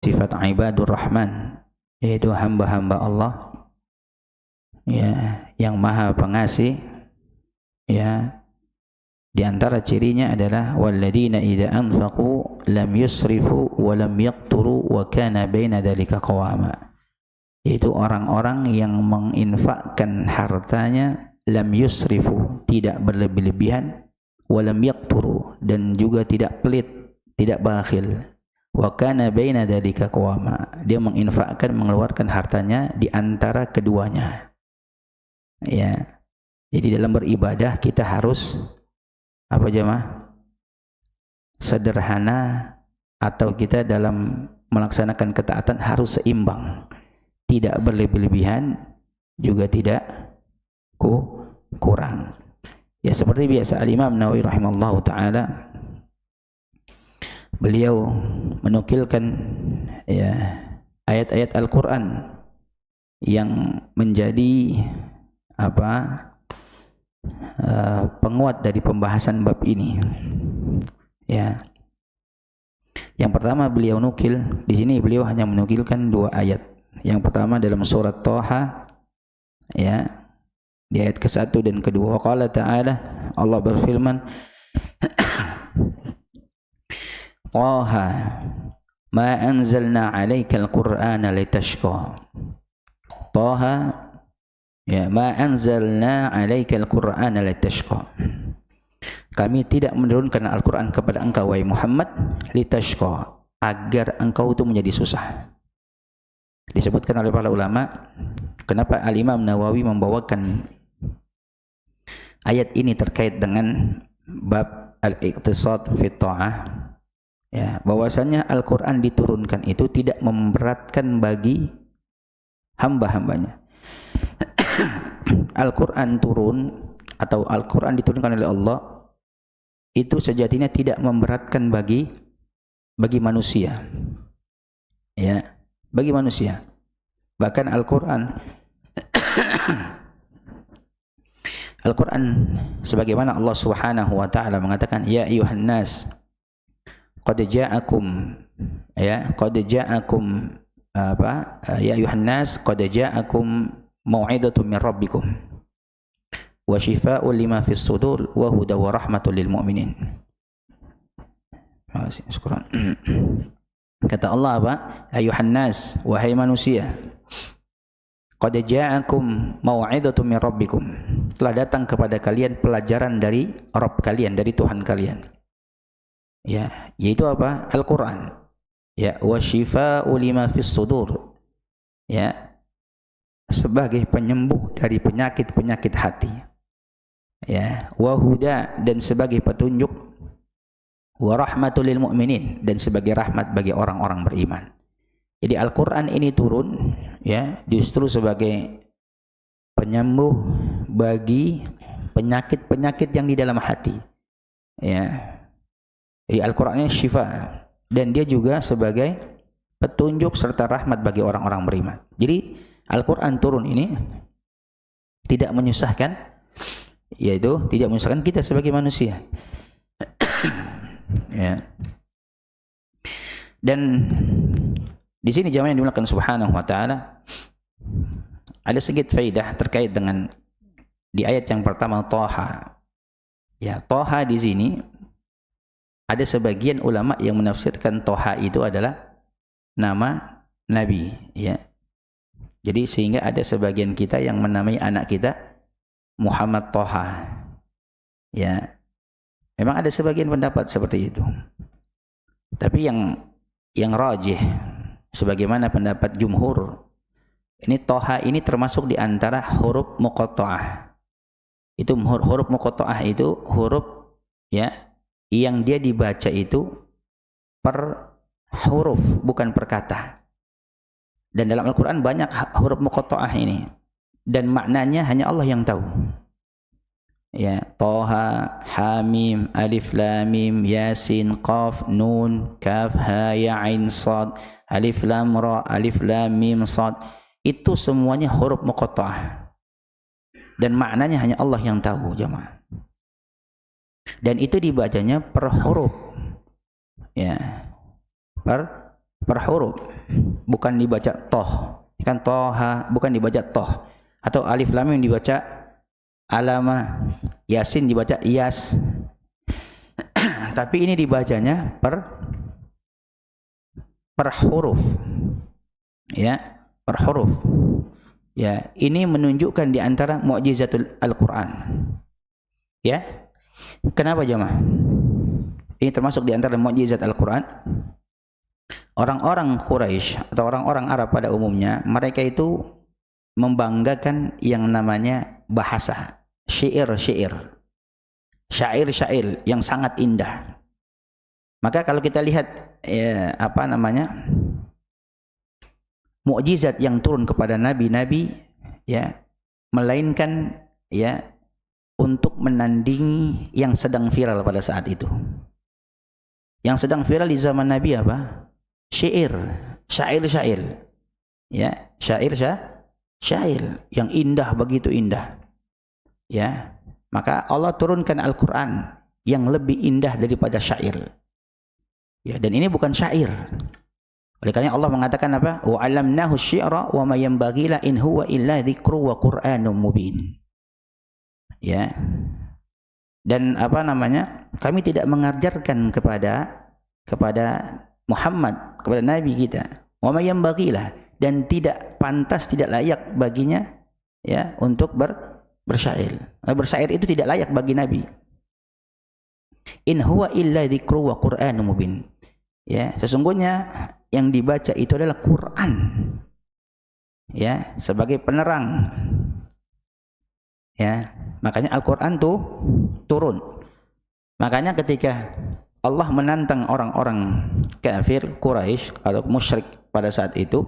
sifat ibadur rahman, yaitu hamba-hamba Allah ya yang maha pengasih. Ya, di antara cirinya adalah walladzina idza anfaqu lam yusrifu wa lam yaqturu wa kana baina dzalika qawama. Yaitu orang-orang yang menginfakkan hartanya lam yusrifu, tidak berlebih-lebihan, wa lam yaqturu, dan juga tidak pelit, tidak bakhil. Wa kana baina dzalika qawama. Dia menginfakkan, mengeluarkan hartanya di antara keduanya. Ya. Jadi dalam beribadah kita harus apa jemaah? Sederhana, atau kita dalam melaksanakan ketaatan harus seimbang. Tidak berlebih-lebihan, juga tidak kurang. Ya, seperti biasa Al-Imam Nawawi rahimahullahu taala, beliau menukilkan ya ayat-ayat Al-Qur'an yang menjadi penguat dari pembahasan bab ini. Ya. Yang pertama beliau nukil di sini, beliau hanya menukilkan 2 ayat. Yang pertama dalam surat Thaha, ya, di ayat ke-1 dan ke-2. Qala ta'ala, Allah berfirman, Thaha ma anzalna 'alaikal qur'ana litashqa. Thaha, ya, ma anzalna 'alaikal qur'ana litashqa. Kami tidak menurunkan Al-Qur'an kepada engkau wahai Muhammad litashqa, agar engkau itu menjadi susah. Disebutkan oleh para ulama kenapa Al-Imam Nawawi membawakan ayat ini terkait dengan bab al-iqtisad fi ta'ah, ya, bahwasanya Al-Qur'an diturunkan itu tidak memberatkan bagi hamba-hambanya. Al-Qur'an turun atau Al-Qur'an diturunkan oleh Allah itu sejatinya tidak memberatkan bagi manusia. Ya, bagi manusia. Bahkan Al-Qur'an Al-Qur'an sebagaimana Allah Subhanahu wa taala mengatakan, ya ayuhan nas qad ja'akum, ya, qad ja'akum ya ayuhan nas qad ja'akum mau'izatun min rabbikum wa shifaa'un lima fis sudur wa huda wa rahmatul lil mu'minin. Makasih, syukran. Kata Allah apa? Ayuhan nas, wahai manusia, qad ja'akum mau'izatun min rabbikum, telah datang kepada kalian pelajaran dari Rabb kalian, dari Tuhan kalian. Ya, yaitu apa? Al-Qur'an. Ya, wa shifaa'u lima fis sudur. Ya, sebagai penyembuh dari penyakit-penyakit hati. Ya, wa huda, dan sebagai petunjuk, wa rahmatul lil mu'minin, dan sebagai rahmat bagi orang-orang beriman. Jadi Al-Qur'an ini turun, ya, justru sebagai penyembuh bagi penyakit-penyakit yang di dalam hati. Ya. Jadi Al-Qur'an ini syifa, dan dia juga sebagai petunjuk serta rahmat bagi orang-orang beriman. Jadi Al-Qur'an turun ini tidak menyusahkan, yaitu tidak menyusahkan kita sebagai manusia. Ya. Dan di sini jamaah yang dimuliakan Subhanahu wa taala, ada sedikit faedah terkait dengan di ayat yang pertama Thaha. Ya, Thaha di sini ada sebagian ulama yang menafsirkan Thaha itu adalah nama nabi, ya. Jadi sehingga ada sebagian kita yang menamai anak kita Muhammad Thaha. Ya. Memang ada sebagian pendapat seperti itu. Tapi yang rajih sebagaimana pendapat jumhur, ini Thaha ini termasuk di antara huruf muqatta'ah. Itu huruf muqatta'ah itu huruf, ya, yang dia dibaca itu per huruf, bukan per kata. Dan dalam Al-Qur'an banyak huruf muqatta'ah ini, dan maknanya hanya Allah yang tahu. Ya, Thaha, Hamim, Alif Lam Mim, Yasin, Qaf, Nun, Kaf, Ha, Ya, Ain, Shad, Alif Lam Ra, Alif Lam Mim, Shad. Itu semuanya huruf muqatta'ah. Dan maknanya hanya Allah yang tahu, jemaah. Dan itu dibacanya per huruf. Ya. Per per huruf, bukan dibaca toh. Kan toha bukan dibaca toh, atau alif lam mim dibaca alama, yasin dibaca yas. Tapi ini dibacanya per huruf, ya, per huruf. Ya, ini menunjukkan di antara mukjizatul Al-Quran. Ya, kenapa jemaah? Ini termasuk di antara mukjizat Al-Quran. Orang-orang Quraisy atau orang-orang Arab pada umumnya, mereka itu membanggakan yang namanya bahasa, syair-syair yang sangat indah. Maka kalau kita lihat mukjizat yang turun kepada nabi-nabi, ya, melainkan ya untuk menandingi yang sedang viral pada saat itu. Yang sedang viral di zaman Nabi apa? Syair. Ya, syair yang indah, begitu indah. Ya, maka Allah turunkan Al-Quran yang lebih indah daripada syair. Ya, dan ini bukan syair. Oleh karena Allah mengatakan apa? Wa 'allamnahu asy-syi'ra wa ma yanbaghi la in huwa illa dzikru wa qur'anun mubin. Ya. Dan kami tidak mengajarkan kepada Muhammad, kepada Nabi kita, wa ma yanbaghi la, dan tidak pantas, tidak layak baginya, ya, untuk bersyair. Bersyair itu tidak layak bagi Nabi. In huwa illa dzikru wa qur'anun mubin. Ya, sesungguhnya yang dibaca itu adalah Quran, ya, sebagai penerang. Ya, makanya Al-Quran tuh turun. Makanya ketika Allah menantang orang-orang kafir Quraisy atau musyrik pada saat itu,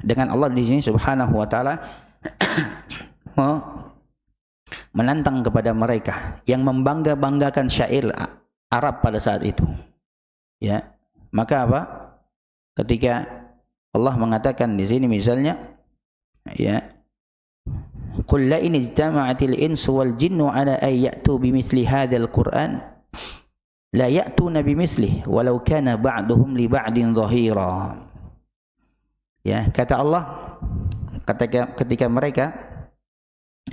dengan Allah di sini Subhanahu wa taala menantang kepada mereka yang membangga-banggakan syair Arab pada saat itu. Ya, maka apa? Ketika Allah mengatakan di sini misalnya, ya, qul la in ijtama'atil insu wal jinnu ala ay ya'tu bimithli hadzal qur'an la ya'tuna bimithlihi walau kana ba'duhum li ba'din dhahira. Ya, kata Allah ketika mereka,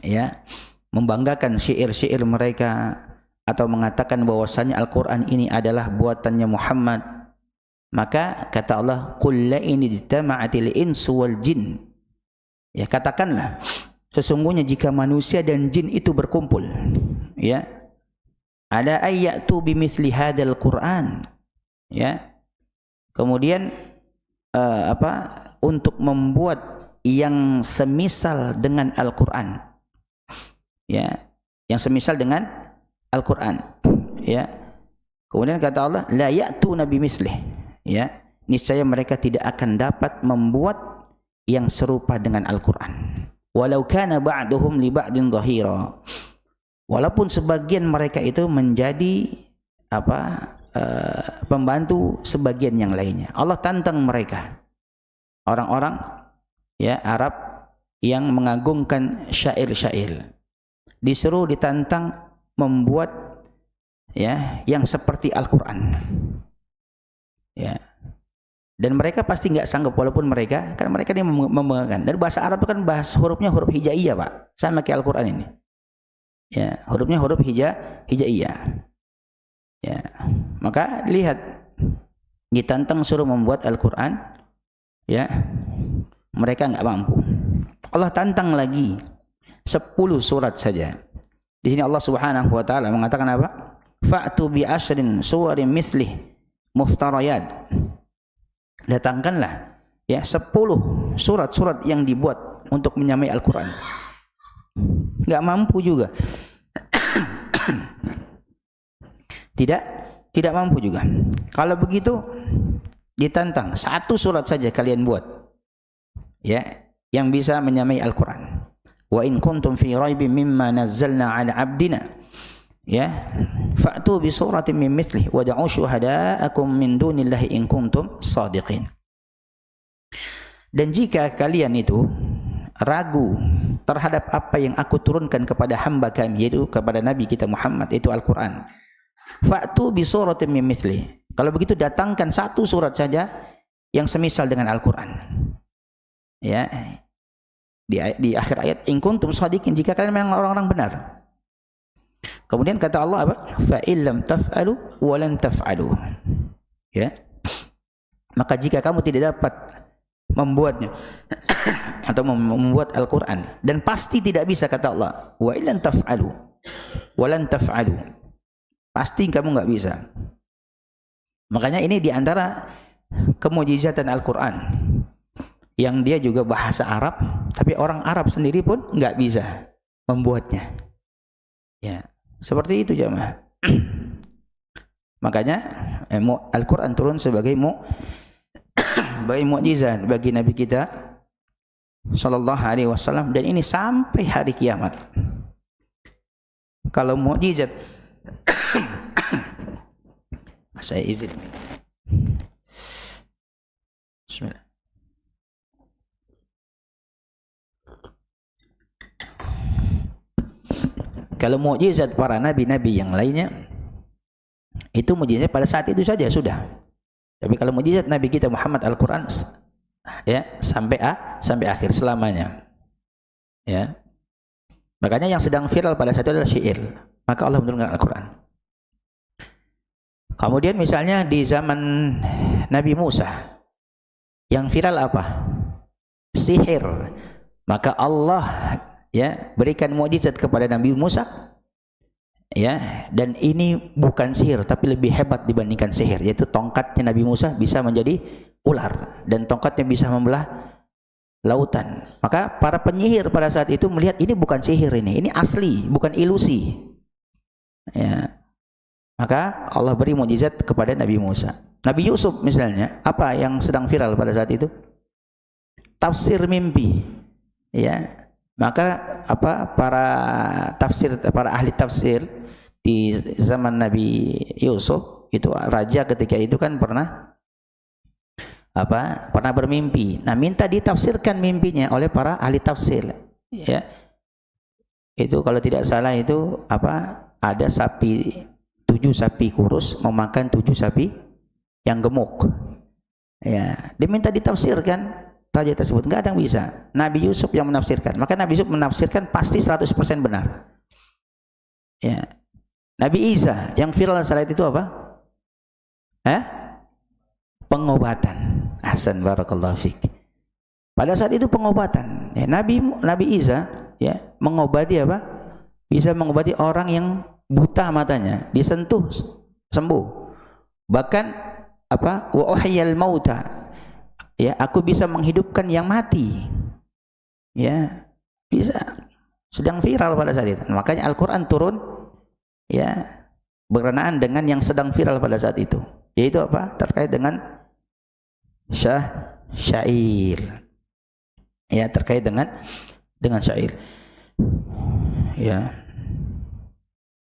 ya, membanggakan syair-syair mereka atau mengatakan bahwasanya Al-Quran ini adalah buatannya Muhammad, maka kata Allah, qul la in ijtama'atil insu wal jin, ya, katakanlah sesungguhnya jika manusia dan jin itu berkumpul, ya, ada ayatu bimithli hadzal Quran, ya, kemudian untuk membuat yang semisal dengan Al-Quran, ya, yang semisal dengan Al-Quran, ya, kemudian kata Allah, la ya'tuna bimithlihi, ya, niscaya mereka tidak akan dapat membuat yang serupa dengan Al-Quran. Walau kana ba'duhum li ba'din dhahira, walaupun sebagian mereka itu menjadi pembantu sebagian yang lainnya. Allah tantang mereka, orang-orang, ya, Arab yang mengagungkan syair-syair, disuruh ditantang membuat, ya, yang seperti Al-Quran, ya, dan mereka pasti nggak sanggup, walaupun mereka ini membanggakan. Dan bahasa Arab itu kan hurufnya huruf hijaiyah, Pak, sama kayak Al-Quran ini, ya, hurufnya huruf hijaiyah, ya. Maka lihat, ditantang suruh membuat Al-Quran, ya, mereka nggak mampu. Allah tantang lagi 10 surat saja. Di sini Allah Subhanahu wa taala mengatakan apa? Fa'tu bi asyrin suwarin mithlih muftarayat. Datangkanlah, ya, 10 surat-surat yang dibuat untuk menyamai Al-Quran. Enggak mampu juga. Tidak mampu juga. Kalau begitu ditantang 1 surat saja kalian buat, ya, yang bisa menyamai Al-Quran. Wa in kuntum fi raibin mimma nazzalna 'ala 'abdina, ya, fa'tu bi suratin min mithlihi wa da'u syuhada'akum min dunillahi in kuntum shadiqin. Dan jika kalian itu ragu terhadap apa yang aku turunkan kepada hamba kami, yaitu kepada Nabi kita Muhammad, itu Al-Quran, fa'tu bi suratin min mithlihi, Kalau begitu datangkan satu surat saja yang semisal dengan Al-Quran. Ya, di akhir ayat, in kuntum shadiqin, jika kalian memang orang-orang benar. Kemudian kata Allah apa? Fa illam taf'alu wa lan taf'alu. Ya. Maka jika kamu tidak dapat membuatnya atau membuat Al-Quran, dan pasti tidak bisa, kata Allah, wa illam taf'alu wa lan taf'alu, pasti kamu enggak bisa. Makanya ini diantara kemujizatan Al-Quran, yang dia juga bahasa Arab, tapi orang Arab sendiri pun enggak bisa membuatnya. Ya, seperti itu jemaah. Makanya Al-Quran turun sebagai mukjizat bagi Nabi kita sallallahu alaihi wasallam, dan ini sampai hari kiamat. Kalau mukjizat saya izin. Bismillah. Kalau mukjizat para nabi-nabi yang lainnya, itu mukjizat pada saat itu saja sudah. Tapi kalau mukjizat Nabi kita Muhammad Al-Quran, ya, sampai akhir selamanya. Ya. Makanya yang sedang viral pada saat itu adalah syair. Maka Allah menurunkan Al-Quran. Kemudian misalnya di zaman Nabi Musa, yang viral apa? Sihir. Maka Allah, ya, berikan mukjizat kepada Nabi Musa, ya, dan ini bukan sihir tapi lebih hebat dibandingkan sihir, yaitu tongkatnya Nabi Musa bisa menjadi ular dan tongkatnya bisa membelah lautan. Maka para penyihir pada saat itu melihat ini bukan sihir, ini asli, bukan ilusi. Ya. Maka Allah beri mukjizat kepada Nabi Musa. Nabi Yusuf misalnya, apa yang sedang viral pada saat itu? Tafsir mimpi. Ya. Maka para ahli tafsir di zaman Nabi Yusuf itu, raja ketika itu kan pernah bermimpi. Nah, minta ditafsirkan mimpinya oleh para ahli tafsir. Ya. Itu kalau tidak salah itu ada 7 sapi kurus memakan 7 sapi yang gemuk. Ya, diminta ditafsirkan. Raja tersebut enggak ada yang bisa. Nabi Yusuf yang menafsirkan. Maka Nabi Yusuf menafsirkan pasti 100% benar. Ya. Nabi Isa yang viral saat itu apa? Pengobatan. Ahsan, barakallahu fiik. Pada saat itu pengobatan. Ya, Nabi Isa, ya, mengobati apa? Bisa mengobati orang yang buta matanya, disentuh sembuh. Bahkan wa uhyal mauta. Ya, aku bisa menghidupkan yang mati. Ya, bisa. Sedang viral pada saat itu. Makanya Al-Quran turun, ya, berkenaan dengan yang sedang viral pada saat itu. Yaitu apa? Terkait dengan syair. Ya, terkait dengan syair. Ya.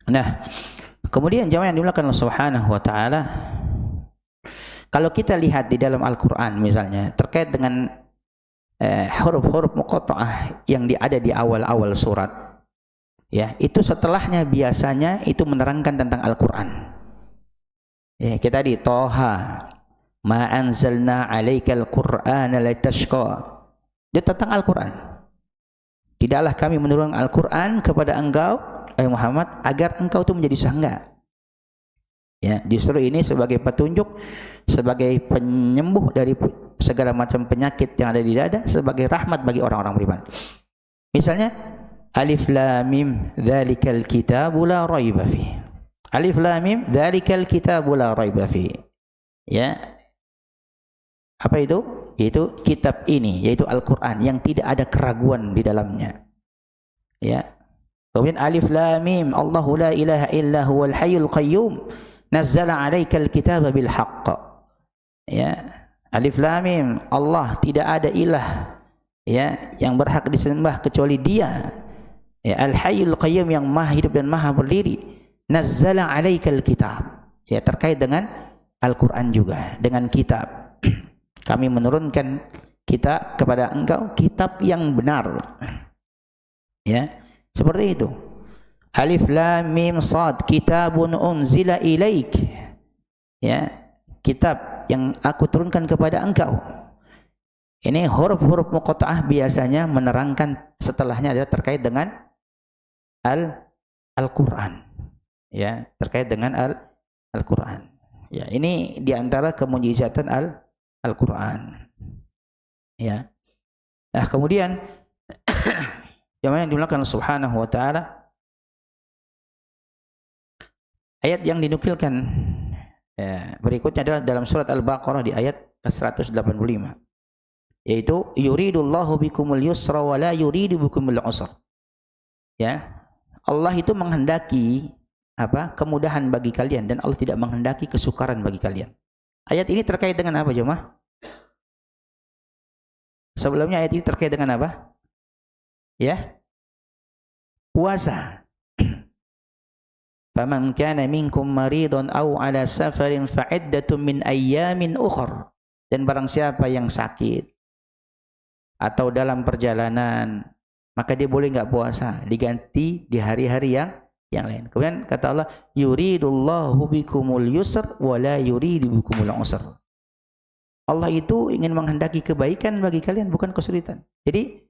Nah, kemudian jamaah yang dimuliakan Allah Subhanahu wa taala, kalau kita lihat di dalam Al-Quran misalnya terkait dengan huruf-huruf muqatta'ah yang ada di awal-awal surat, ya, itu setelahnya biasanya itu menerangkan tentang Al-Quran. Ya, kita di Toha, ma anzalna 'alaikal Qur'ana litashqa. Dia tentang Al-Quran. Tidaklah kami menurunkan Al-Quran kepada engkau, Muhammad, agar engkau itu menjadi susah. Enggak. Ya, justru ini sebagai petunjuk, sebagai penyembuh dari segala macam penyakit yang ada di dada, sebagai rahmat bagi orang-orang beriman. Misalnya Alif Lam Mim dzalikal kitabu la raiba fi. Alif Lam Mim dzalikal kitabu la raiba fi. Ya. Apa itu? Yaitu kitab ini, yaitu Al-Qur'an yang tidak ada keraguan di dalamnya. Ya. Kemudian Alif Lam Mim Allahu la ilaha illa huwal hayyul qayyum nazzala 'alaikal kitaba bil haqq. Ya. Alif Lam Mim, Allah tidak ada ilah, ya, yang berhak disembah kecuali Dia. Ya, Al Hayyul Qayyum, yang Maha hidup dan Maha berdiri. Nazzala 'alaikal kitab. Ya, terkait dengan Al-Qur'an juga, dengan kitab. Kami menurunkan kita kepada engkau kitab yang benar. Ya, seperti itu. Alif Lam Mim Shad, kitabun unzila ilaik. Ya, kitab yang aku turunkan kepada engkau. Ini huruf-huruf muqatta'ah biasanya menerangkan setelahnya adalah terkait dengan Al-Quran. Ya, terkait dengan Al-Quran. Ya, ini diantara kemujizatan Al-Quran. Ya. Nah, kemudian yang dimuliakan Subhanahu wa taala, ayat yang dinukilkan berikutnya adalah dalam surat Al-Baqarah di ayat 185, yaitu yuridullahu bikumul yusra wa la yuridu bikumul usra. Ya, Allah itu menghendaki kemudahan bagi kalian, dan Allah tidak menghendaki kesukaran bagi kalian. Ayat ini terkait dengan apa, jemaah? Sebelumnya ayat ini terkait dengan apa? Ya, puasa. Faman kana minkum maridun aw ala safarin fa iddatun min ayyamin ukhra. Dan barang siapa yang sakit atau dalam perjalanan, maka dia boleh enggak puasa, diganti di hari-hari yang lain. Kemudian kata Allah, yuridullahu bikumul yusr wa la yuridu bikumul usr. Allah itu ingin menghendaki kebaikan bagi kalian, bukan kesulitan. Jadi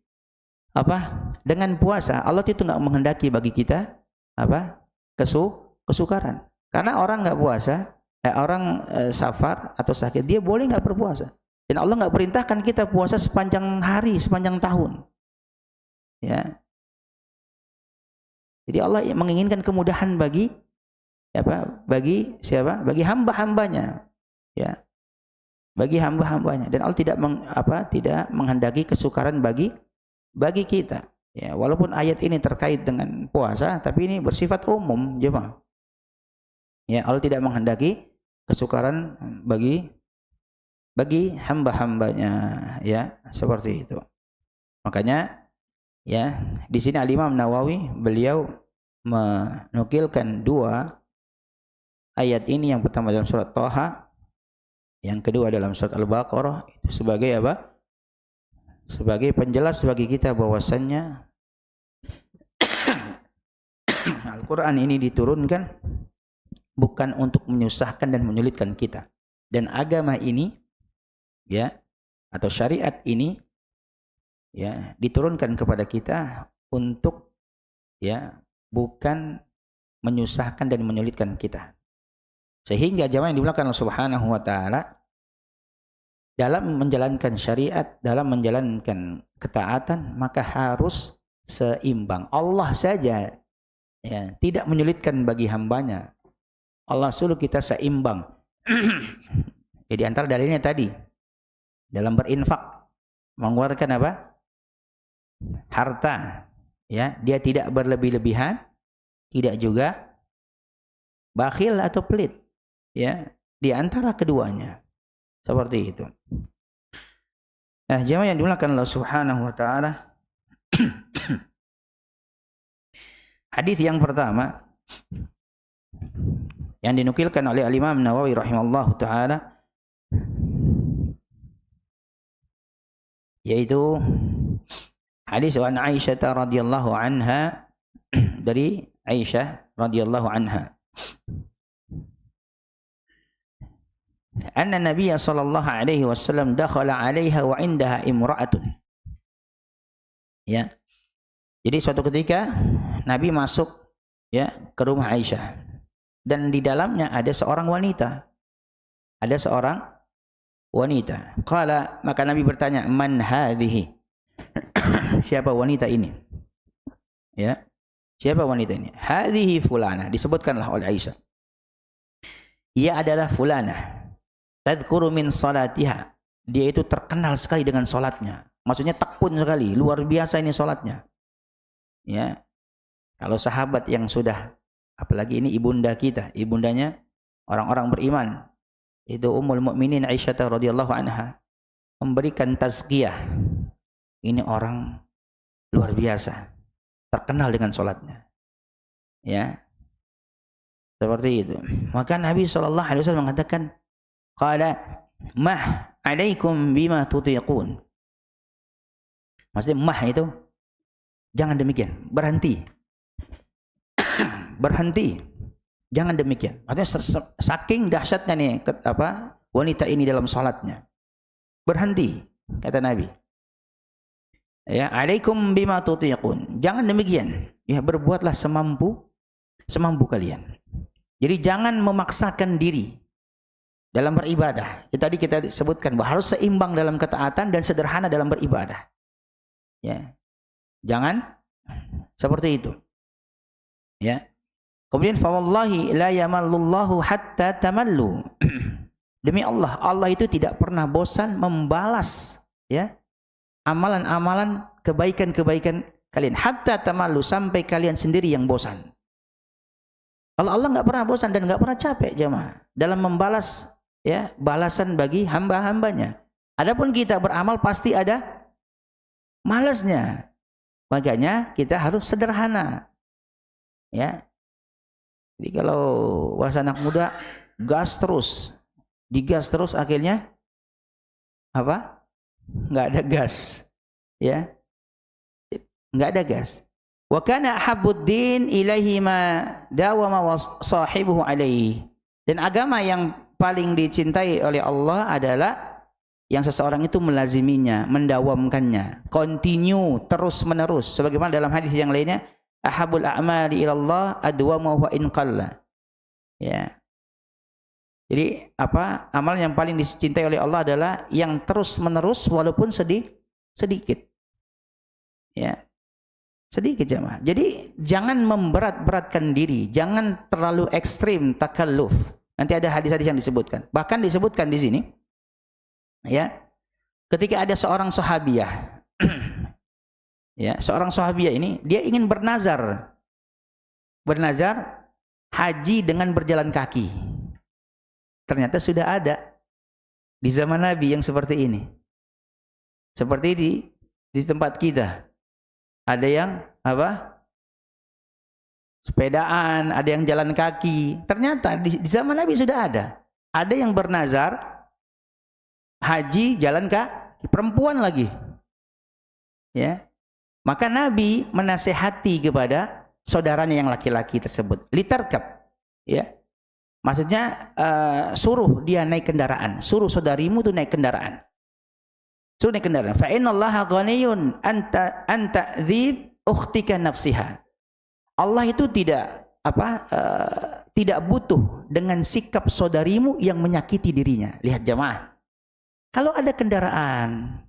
dengan puasa Allah itu enggak menghendaki bagi kita kesukaran. Karena orang enggak puasa, orang safar atau sakit, dia boleh enggak berpuasa. Dan Allah enggak perintahkan kita puasa sepanjang hari, sepanjang tahun. Ya. Jadi Allah menginginkan kemudahan bagi siapa? Bagi hamba-hambanya. Ya. Bagi hamba-hambanya, dan Allah tidak menghendaki kesukaran bagi kita. Ya, walaupun ayat ini terkait dengan puasa, tapi ini bersifat umum, jemaah. Ya, Allah tidak menghendaki kesukaran bagi hamba-hambanya, ya, seperti itu. Makanya ya, di sini Al-Imam Nawawi beliau menukilkan dua ayat ini, yang pertama dalam surat Thaha, yang kedua dalam surat Al-Baqarah, itu sebagai sebagai penjelas bagi kita bahwasannya Al-Quran ini diturunkan bukan untuk menyusahkan dan menyulitkan kita, dan agama ini, ya, atau syariat ini, ya, diturunkan kepada kita untuk, ya, bukan menyusahkan dan menyulitkan kita. Sehingga jamaah yang dimuliakan Allah Subhanahu wa taala, dalam menjalankan syariat, dalam menjalankan ketaatan, maka harus seimbang. Allah saja, ya, tidak menyulitkan bagi hambanya. Allah suruh kita seimbang. Jadi antara dalilnya tadi, dalam berinfak, mengeluarkan harta, ya, dia tidak berlebih-lebihan, tidak juga bakhil atau pelit, ya, di antara keduanya, seperti itu. Nah, jemaah yang dimuliakan Allah Subhanahu wa taala, hadis yang pertama yang dinukilkan oleh Al-Imam Nawawi rahimallahu taala, yaitu hadis an Aisyah radhiyallahu anha, dari Aisyah radhiyallahu anha, anna Nabiy sallallahu alaihi wasallam dakhala 'alaiha wa 'indaha imra'atun. Ya. Jadi suatu ketika Nabi masuk, ya, ke rumah Aisyah, dan di dalamnya ada seorang wanita. Ada seorang wanita. Qala, maka Nabi bertanya, man hadhihi? Siapa wanita ini? Ya. Siapa wanita ini? Hadhihi fulana, disebutkanlah oleh Aisyah. Ia adalah fulana. Tadhkuru min salatiha. Dia itu terkenal sekali dengan salatnya. Maksudnya tekun sekali, luar biasa ini salatnya. Ya. Kalau sahabat yang sudah, apalagi ini ibunda kita, ibundanya orang-orang beriman, itu Ummul Mukminin Aisyah radhiyallahu anha, memberikan tazkiyah. Ini orang luar biasa, terkenal dengan salatnya. Ya. Seperti itu. Maka Nabi SAW mengatakan, qala mah alaikum bima tutiqun. Maksudnya mah itu jangan demikian, berhenti. Berhenti. Jangan demikian. Maksudnya saking dahsyatnya nih wanita ini dalam salatnya. Berhenti, kata Nabi. Ya, alaikum bima tutiqun. Jangan demikian. Ya, berbuatlah semampu kalian. Jadi jangan memaksakan diri dalam beribadah. Tadi kita sebutkan bahwa harus seimbang dalam ketaatan dan sederhana dalam beribadah. Ya. Jangan seperti itu. Ya. Kemudian fa wallahi la yamallullahu hatta tamallu. Demi Allah, Allah itu tidak pernah bosan membalas ya amalan-amalan kebaikan-kebaikan kalian hatta tamallu, sampai kalian sendiri yang bosan. Allah nggak pernah bosan dan nggak pernah capek jemaah dalam membalas ya balasan bagi hamba-hambanya. Adapun kita beramal pasti ada malasnya. Makanya kita harus sederhana. Ya. Jadi kalau bahasa anak muda gas terus, digas terus akhirnya apa? Nggak ada gas, ya, nggak ada gas. Wa kana habbuddin ilaihi ma dawama wa sahibuhu alaihi. Dan agama yang paling dicintai oleh Allah adalah yang seseorang itu melaziminya, mendawamkannya, continue, terus menerus. Sebagaimana dalam hadis yang lainnya, ahabul a'mali ilallah adwamuhu wa in qalla. Ya. Jadi apa amal yang paling dicintai oleh Allah adalah yang terus menerus walaupun sedikit. Ya. Sedikit jemaah. Jadi jangan memberat-beratkan diri, jangan terlalu ekstrim takalluf. Nanti ada hadis-hadis yang disebutkan. Bahkan disebutkan di sini ya, ketika ada seorang sahabiah ya, seorang sahabiah ini dia ingin bernazar haji dengan berjalan kaki. Ternyata sudah ada di zaman Nabi yang seperti ini. Seperti di tempat kita. Ada yang apa? Sepedaan, ada yang jalan kaki. Ternyata di zaman Nabi sudah ada. Ada yang bernazar haji jalan kaki, perempuan lagi. Ya. Maka Nabi menasihati kepada saudaranya yang laki-laki tersebut, litarkab. Ya. Maksudnya suruh dia naik kendaraan, suruh saudarimu itu naik kendaraan. Suruh naik kendaraan. Fa innallaha ghaniyun anta dzib ukhtika nafsiha. Allah itu tidak tidak butuh dengan sikap saudarimu yang menyakiti dirinya. Lihat jamaah. Kalau ada kendaraan,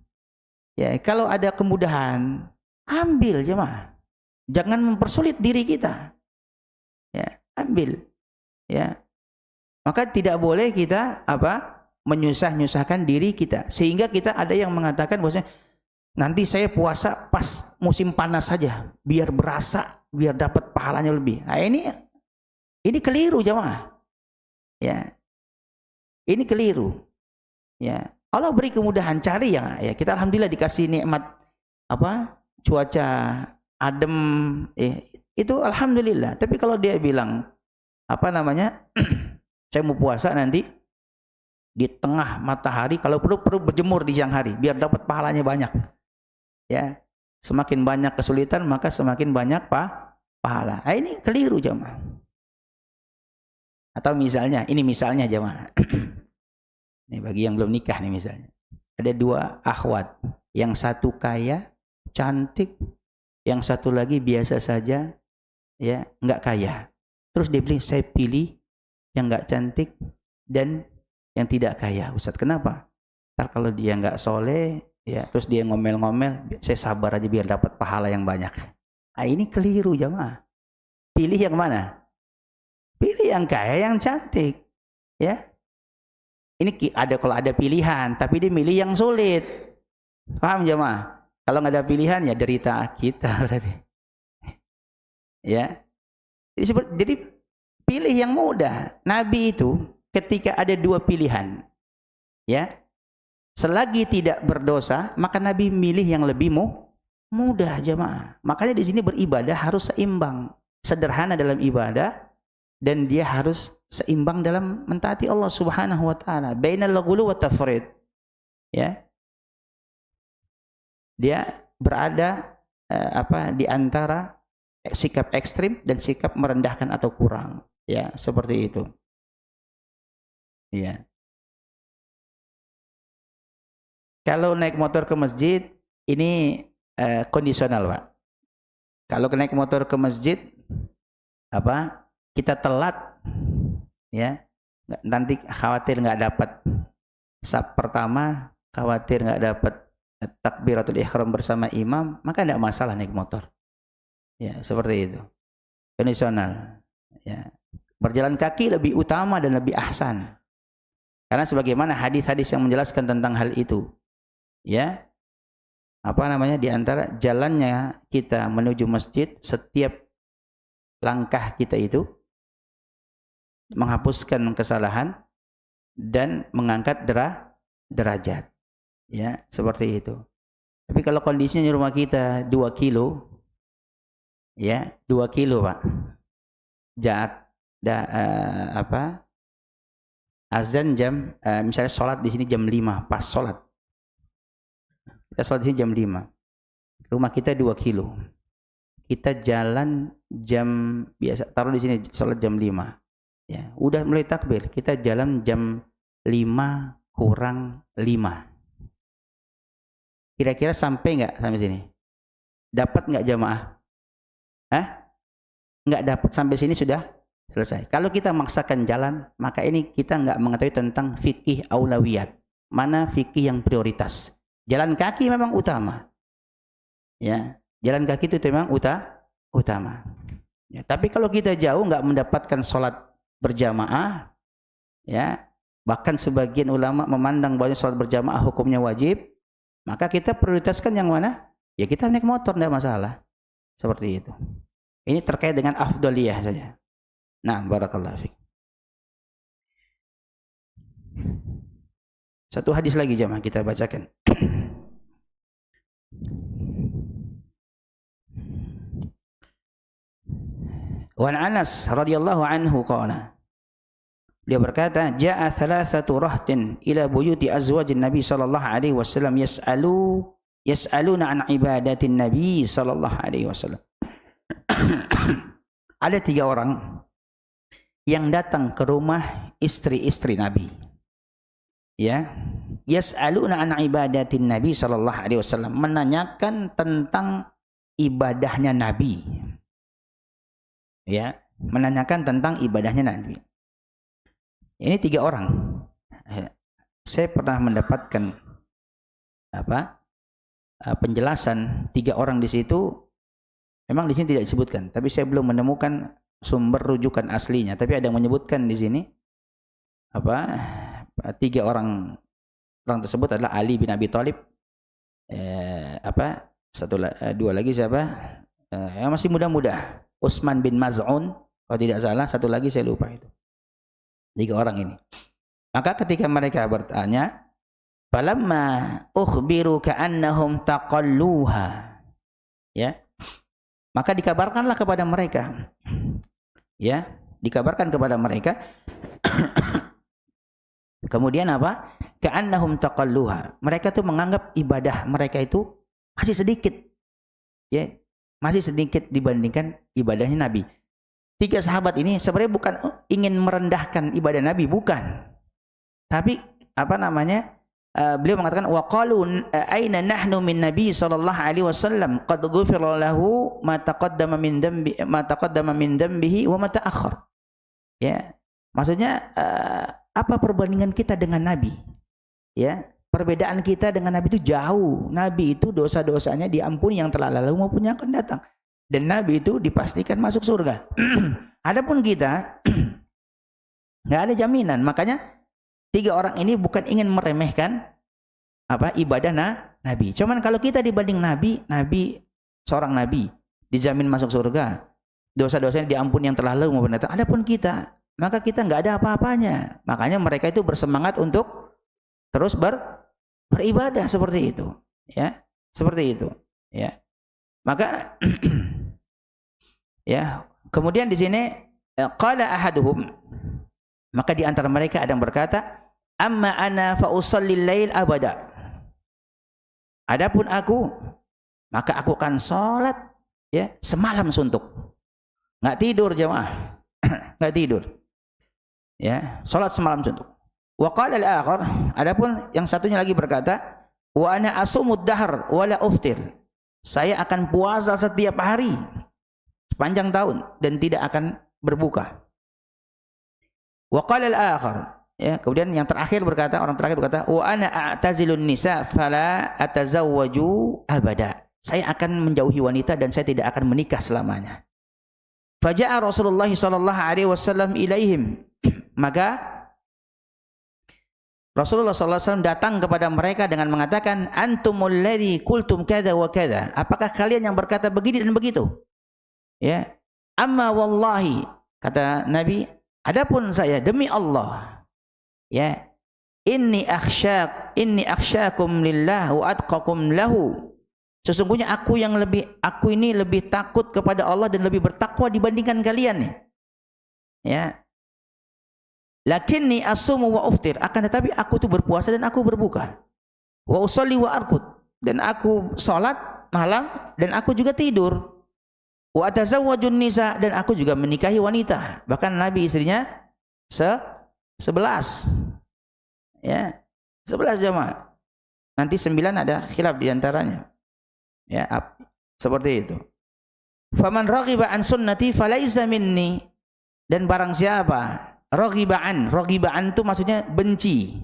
ya, kalau ada kemudahan, ambil jemaah. Jangan mempersulit diri kita. Ya, ambil. Ya. Maka tidak boleh kita menyusah-nyusahkan diri kita. Sehingga kita ada yang mengatakan bahwasanya nanti saya puasa pas musim panas saja, biar berasa, biar dapat pahalanya lebih. Nah, ini keliru jemaah. Ya. Ini keliru. Ya. Allah beri kemudahan, cari ya kita alhamdulillah dikasih nikmat cuaca adem, itu alhamdulillah. Tapi kalau dia bilang saya mau puasa nanti di tengah matahari, kalau perlu berjemur di siang hari biar dapat pahalanya banyak. Ya, semakin banyak kesulitan maka semakin banyak pahala. Nah, ini keliru jemaah. Atau misalnya, ini misalnya jemaah. Ini bagi yang belum nikah nih misalnya. Ada dua akhwat, yang satu kaya, cantik, yang satu lagi biasa saja, ya, nggak kaya. Terus dia bilang, saya pilih yang nggak cantik dan yang tidak kaya. Ustaz, kenapa? Ntar kalau dia nggak soleh, ya, terus dia ngomel-ngomel, saya sabar aja biar dapat pahala yang banyak. Nah, ini keliru jamaah. Pilih yang mana? Pilih yang kaya, yang cantik, ya. Ini kalau ada pilihan, tapi dia milih yang sulit. Paham jemaah? Kalau nggak ada pilihan ya derita kita berarti. Ya. Jadi pilih yang mudah. Nabi itu ketika ada dua pilihan, ya, selagi tidak berdosa, maka Nabi milih yang lebih mudah jemaah. Makanya di sini beribadah harus seimbang, sederhana dalam ibadah. Dan dia harus seimbang dalam mentaati Allah Subhanahu wa taala. Bainal ghulu wa tafrid. Ya. Dia berada di antara sikap ekstrim dan sikap merendahkan atau kurang. Ya, seperti itu. Ya. Kalau naik motor ke masjid ini kondisional, Pak. Kalau naik motor ke masjid kita telat, ya nanti khawatir nggak dapat saf pertama, khawatir nggak dapat takbiratul ihram bersama imam, maka tidak masalah naik motor. Ya, seperti itu. Kondisional. Ya. Berjalan kaki lebih utama dan lebih ahsan. Karena sebagaimana hadis-hadis yang menjelaskan tentang hal itu. Ya. Di antara jalannya kita menuju masjid, setiap langkah kita itu menghapuskan kesalahan dan mengangkat derajat. Ya, seperti itu. Tapi kalau kondisinya di rumah kita 2 kilo, ya 2 kilo, Pak. Azan jam, misalnya sholat di sini jam 5, pas sholat. Kita sholat di sini jam 5. Rumah kita 2 kilo. Kita jalan jam biasa, taruh di sini sholat jam 5. Ya, udah mulai takbir, kita jalan jam 5 kurang 5. Kira-kira sampai nggak sampai sini? Dapat nggak jamaah? Nggak dapat, sampai sini sudah selesai. Kalau kita maksakan jalan, maka ini kita nggak mengetahui tentang fikih aulawiyat. Mana fikih yang prioritas? Jalan kaki memang utama. Ya, jalan kaki itu memang utama. Ya, tapi kalau kita jauh nggak mendapatkan sholat berjamaah, ya, bahkan sebagian ulama memandang bahwa sholat berjamaah hukumnya wajib, maka kita prioritaskan yang mana? Ya kita naik motor, tidak masalah. Seperti itu. Ini terkait dengan afdaliyah saja. Nah, barakallahu fiik. Satu hadis lagi jemaah kita bacakan. Wa Anas radhiyallahu anhu qala. Dia berkata, "Ja'a thalathatu rahtin ila buyuti azwajin Nabi sallallahu alaihi wasallam yas'aluna an ibadatin Nabi sallallahu alaihi wasallam." Ada 3 orang yang datang ke rumah istri-istri Nabi. Ya, yas'aluna an ibadatin Nabi sallallahu alaihi wasallam, menanyakan tentang ibadahnya Nabi. Ya, menanyakan tentang ibadahnya Nabi. Ini 3 orang. Saya pernah mendapatkan penjelasan 3 orang di situ. Memang di sini tidak disebutkan, tapi saya belum menemukan sumber rujukan aslinya. Tapi ada yang menyebutkan di sini 3 orang tersebut adalah Ali bin Abi Thalib. 2 lagi siapa? Yang masih muda-muda, Utsman bin Maz'un, kalau tidak salah. 1 lagi saya lupa itu. 3 orang ini. Maka ketika mereka bertanya, falamma ukhbiru ka'annahum taqalluha, ya, maka dikabarkanlah kepada mereka, ya, dikabarkan kepada mereka. Kemudian apa? Ka'annahum taqalluha, mereka tuh menganggap ibadah mereka itu masih sedikit, ya, masih sedikit dibandingkan ibadahnya Nabi. 3 sahabat ini sebenarnya bukan ingin merendahkan ibadah Nabi, bukan. Tapi beliau mengatakan, wa qalu aina nahnu min Nabi sallallahu alaihi wasallam qad ghufira lahu ma taqaddama min dambihi wa ma ta'akhkhar. Ya, maksudnya apa perbandingan kita dengan Nabi? Ya, perbedaan kita dengan Nabi itu jauh. Nabi itu dosa-dosanya diampuni yang telah lalu maupun yang akan datang. Dan Nabi itu dipastikan masuk surga. Adapun kita nggak ada jaminan. Makanya 3 orang ini bukan ingin meremehkan ibadah Nabi. Cuman kalau kita dibanding Nabi seorang Nabi dijamin masuk surga, dosa-dosanya diampuni yang telah lalu maupun datang. Adapun kita, maka kita nggak ada apa-apanya. Makanya mereka itu bersemangat untuk terus beribadah seperti itu. Ya, seperti itu. Ya. Maka ya, kemudian di sini qala ahaduhum, maka di antara mereka ada yang berkata, amma ana fa usallil lail abada, adapun aku, maka aku akan salat, ya, semalam suntuk, enggak tidur jemaah. Enggak tidur, ya, salat semalam suntuk. Wa qala al-akhar, adapun yang satunya lagi berkata, Wa ana asumud dahr wa la uftir. Saya akan puasa setiap hari sepanjang tahun dan tidak akan berbuka. Wa qala al-akhar, ya, kemudian yang terakhir berkata, orang terakhir berkata, wa ana a'tazilun nisa fala atazawwaju abada. Saya akan menjauhi wanita dan saya tidak akan menikah selamanya. Faja'a Rasulullah sallallahu alaihi wasallam ilaihim. Maka Rasulullah sallallahu alaihi wasallam datang kepada mereka dengan mengatakan, antumul ladzi qultum kadza wa kadza. Apakah kalian yang berkata begini dan begitu? Ya. Amma wallahi, kata Nabi, adapun saya demi Allah, ya, inni akhsyakum lillah wa atqakum lahu. Sesungguhnya aku ini lebih takut kepada Allah dan lebih bertakwa dibandingkan kalian nih. Ya. Lakinni asumu wa uftir, akan tetapi aku tuh berpuasa dan aku berbuka. Wa usolli wa arqud, dan aku salat malam dan aku juga tidur. Wa atazawwajun nisa, dan aku juga menikahi wanita. Bahkan Nabi istrinya 11. Ya, 11 jamaah. Nanti 9 ada khilaf di antaranya. Ya, seperti itu. Faman raghiba an sunnati falaisa minni, dan barang siapa raghiban itu maksudnya benci.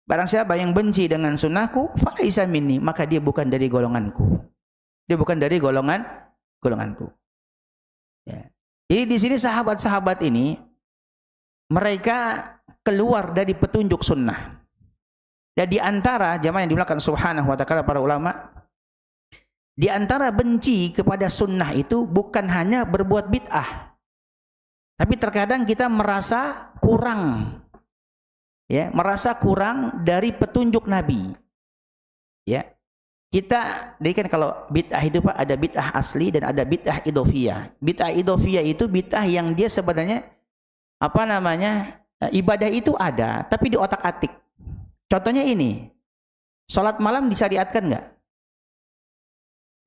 Barang siapa yang benci dengan sunnahku falaisa minni, maka dia bukan dari golonganku. Dia bukan dari golonganku. Ya. Jadi di sini sahabat-sahabat ini mereka keluar dari petunjuk sunnah. Dan di antara jamaah yang dimuliakan subhanahu wa ta'ala para ulama, di antara benci kepada sunnah itu bukan hanya berbuat bid'ah, tapi terkadang kita merasa kurang, ya, merasa kurang dari petunjuk Nabi. Ya. Kita, jadi kan kalau bid'ah itu Pak, ada bid'ah asli dan ada bid'ah idhofiyah. Bid'ah idhofiyah itu bid'ah yang dia sebenarnya ibadah itu ada, tapi di otak-atik. Contohnya ini, sholat malam disyariatkan nggak?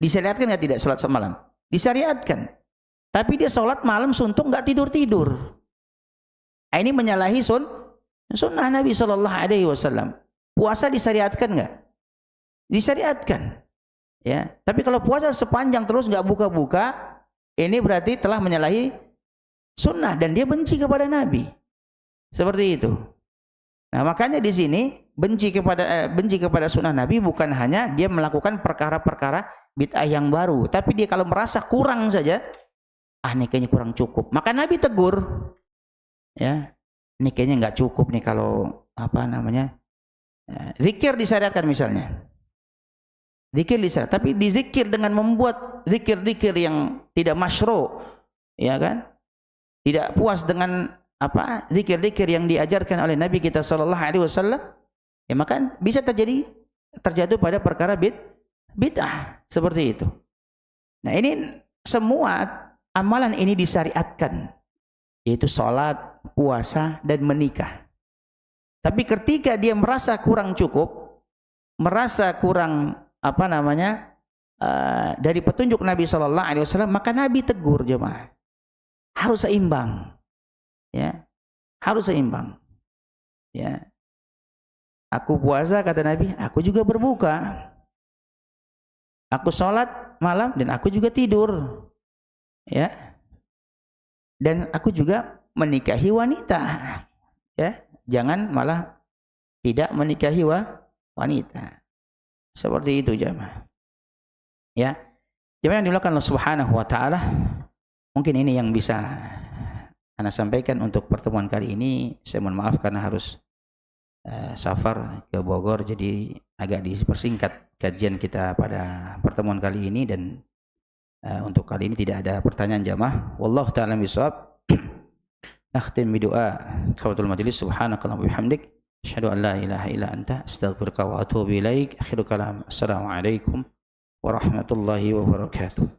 Disyariatkan nggak tidak sholat malam? Disyariatkan. Tapi dia sholat malam suntuk nggak tidur-tidur. Ini menyalahi sunnah Nabi Shallallahu Alaihi Wasallam. Puasa disyariatkan nggak? Disyariatkan, ya. Tapi kalau puasa sepanjang terus nggak buka-buka, ini berarti telah menyalahi sunnah dan dia benci kepada Nabi. Seperti itu. Nah, makanya di sini benci kepada sunnah Nabi bukan hanya dia melakukan perkara-perkara bid'ah yang baru, tapi dia kalau merasa kurang saja, ini kayaknya kurang cukup. Maka Nabi tegur, ya, ini kayaknya nggak cukup nih kalau zikir disyariatkan misalnya. Zikir lisan, tapi dizikir dengan membuat zikir-zikir yang tidak masyru', ya kan? Tidak puas dengan zikir-zikir yang diajarkan oleh Nabi kita sallallahu alaihi wasallam, ya maka bisa terjatuh pada perkara bid'ah seperti itu. Nah, ini semua amalan ini disyariatkan, yaitu salat, puasa dan menikah. Tapi ketika dia merasa kurang cukup, merasa kurang dari petunjuk Nabi Shallallahu Alaihi Wasallam, maka Nabi tegur jemaah, harus seimbang, ya, harus seimbang, ya. Aku puasa kata Nabi, aku juga berbuka, aku sholat malam dan aku juga tidur, ya, dan aku juga menikahi wanita, ya, jangan malah tidak menikahi wanita. Seperti itu jemaah. Ya. Jemaah yang dimuliakan Allah Subhanahu wa taala, mungkin ini yang bisa Ana sampaikan untuk pertemuan kali ini. Saya mohon maaf karena harus safar ke Bogor, jadi agak dipersingkat kajian kita pada pertemuan kali ini, dan untuk kali ini tidak ada pertanyaan jemaah. Wallahu ta'ala bishawab. Nakhtim bi doa kafatul majlis. Subhanakallahumma wa bihamdik, asyhadu an la ilaha illa anta, astaghfiruka wa atubu ilaik. Akhirul kalam. Assalamualaikum warahmatullahi wabarakatuh.